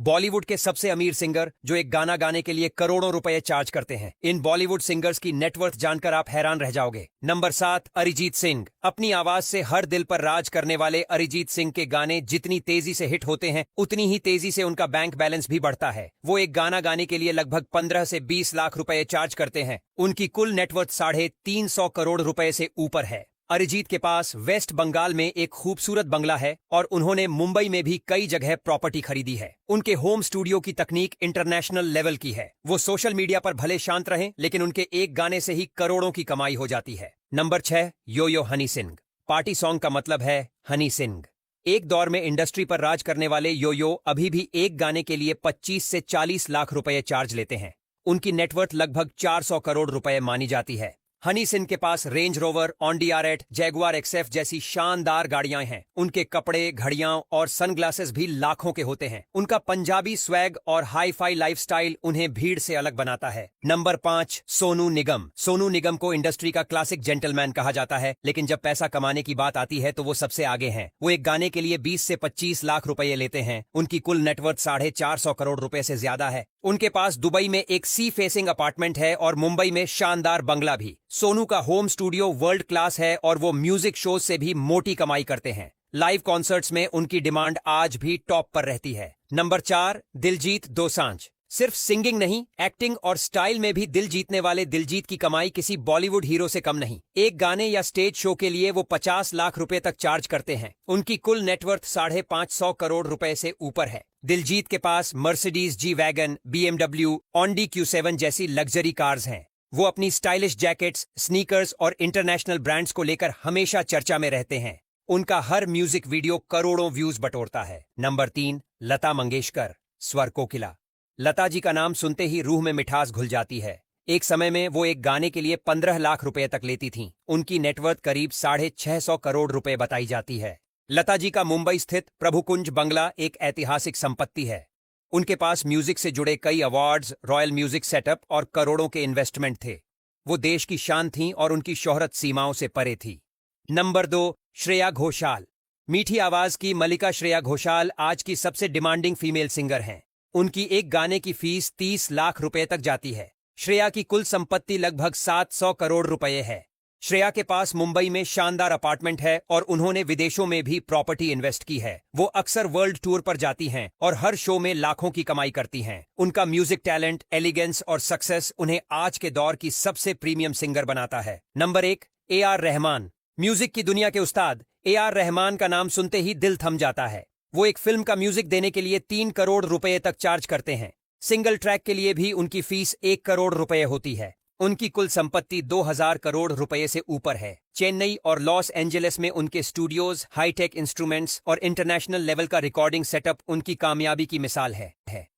बॉलीवुड के सबसे अमीर सिंगर जो एक गाना गाने के लिए करोड़ों रुपए चार्ज करते हैं। इन बॉलीवुड सिंगर्स की नेटवर्थ जानकर आप हैरान रह जाओगे। नंबर 7, अरिजीत सिंह। अपनी आवाज से हर दिल पर राज करने वाले अरिजीत सिंह के गाने जितनी तेजी से हिट होते हैं, उतनी ही तेजी से उनका बैंक बैलेंस भी बढ़ता है। वो एक गाना गाने के लिए लगभग 15 से 20 लाख रुपए चार्ज करते हैं। उनकी कुल नेटवर्थ 350 करोड़ रुपए से ऊपर है। अरिजीत के पास वेस्ट बंगाल में एक खूबसूरत बंगला है और उन्होंने मुंबई में भी कई जगह प्रॉपर्टी खरीदी है। उनके होम स्टूडियो की तकनीक इंटरनेशनल लेवल की है। वो सोशल मीडिया पर भले शांत रहें, लेकिन उनके एक गाने से ही करोड़ों की कमाई हो जाती है। नंबर 6, यो हनी सिंह। पार्टी सॉन्ग का मतलब है हनी सिंह। एक दौर में इंडस्ट्री पर राज करने वाले यो अभी भी एक गाने के लिए 25 से 40 लाख रुपए चार्ज लेते हैं। उनकी नेटवर्थ लगभग 400 करोड़ रुपए मानी जाती है। हनी सिंह के पास रेंज रोवर, ऑनडीआर8, जैगुआर एक्सएफ जैसी शानदार गाड़ियां हैं। उनके कपड़े, घड़ियां और सनग्लासेस भी लाखों के होते हैं। उनका पंजाबी स्वैग और हाई फाई लाइफस्टाइल उन्हें भीड़ से अलग बनाता है। नंबर 5, सोनू निगम। सोनू निगम को इंडस्ट्री का क्लासिक जेंटलमैन कहा जाता है, लेकिन जब पैसा कमाने की बात आती है तो वो सबसे आगे हैं। वो एक गाने के लिए 20 से 25 लाख रुपए लेते हैं। उनकी कुल नेटवर्थ 450 करोड़ रुपए से ज्यादा है। उनके पास दुबई में एक सी फेसिंग अपार्टमेंट है और मुंबई में शानदार बंगला भी। सोनू का होम स्टूडियो वर्ल्ड क्लास है और वो म्यूजिक शोज से भी मोटी कमाई करते हैं। लाइव कॉन्सर्ट्स में उनकी डिमांड आज भी टॉप पर रहती है। नंबर 4, दिलजीत दोसांझ। सिर्फ सिंगिंग नहीं, एक्टिंग और स्टाइल में भी दिल जीतने वाले दिलजीत की कमाई किसी बॉलीवुड हीरो से कम नहीं। एक गाने या स्टेज शो के लिए वो 50 लाख रुपए तक चार्ज करते हैं। उनकी कुल नेटवर्थ 550 करोड़ रुपए से ऊपर है। दिलजीत के पास Mercedes G wagon, BMW, Audi Q7 जैसी लग्जरी कार्स हैं। वो अपनी स्टाइलिश जैकेट्स, स्नीकर्स और इंटरनेशनल ब्रांड्स को लेकर हमेशा चर्चा में रहते हैं। उनका हर म्यूजिक वीडियो करोड़ों व्यूज बटोरता है। नंबर 3, लता मंगेशकर, स्वर कोकिला। लता जी का नाम सुनते ही रूह में मिठास घुल जाती है। एक समय में वो एक गाने के लिए 15 लाख रुपए तक लेती थीं। उनकी नेटवर्थ करीब 650 करोड़ रुपए बताई जाती है। लता जी का मुंबई स्थित प्रभुकुंज बंगला एक ऐतिहासिक संपत्ति है। उनके पास म्यूजिक से जुड़े कई अवार्ड्स, रॉयल म्यूजिक सेटअप और करोड़ों के इन्वेस्टमेंट थे। वो देश की शान थीं और उनकी शोहरत सीमाओं से परे थी। नंबर 2, श्रेया घोषाल। मीठी आवाज की मलिका श्रेया घोषाल आज की सबसे डिमांडिंग फीमेल सिंगर हैं। उनकी एक गाने की फीस 30 लाख रुपए तक जाती है। श्रेया की कुल संपत्ति लगभग 700 करोड़ रुपए है। श्रेया के पास मुंबई में शानदार अपार्टमेंट है और उन्होंने विदेशों में भी प्रॉपर्टी इन्वेस्ट की है। वो अक्सर वर्ल्ड टूर पर जाती हैं और हर शो में लाखों की कमाई करती हैं। उनका म्यूजिक टैलेंट, एलिगेंस और सक्सेस उन्हें आज के दौर की सबसे प्रीमियम सिंगर बनाता है। Number 1, AR Rahman. म्यूजिक की दुनिया के उस्ताद AR रहमान का नाम सुनते ही दिल थम जाता है। वो एक फिल्म का म्यूजिक देने के लिए 3 करोड़ रुपए तक चार्ज करते हैं। सिंगल ट्रैक के लिए भी उनकी फीस 1 करोड़ रुपए होती है। उनकी कुल संपत्ति 2000 करोड़ रुपए से ऊपर है। चेन्नई और लॉस एंजेलिस में उनके स्टूडियोज, हाईटेक इंस्ट्रूमेंट्स और इंटरनेशनल लेवल का रिकॉर्डिंग सेटअप उनकी कामयाबी की मिसाल है।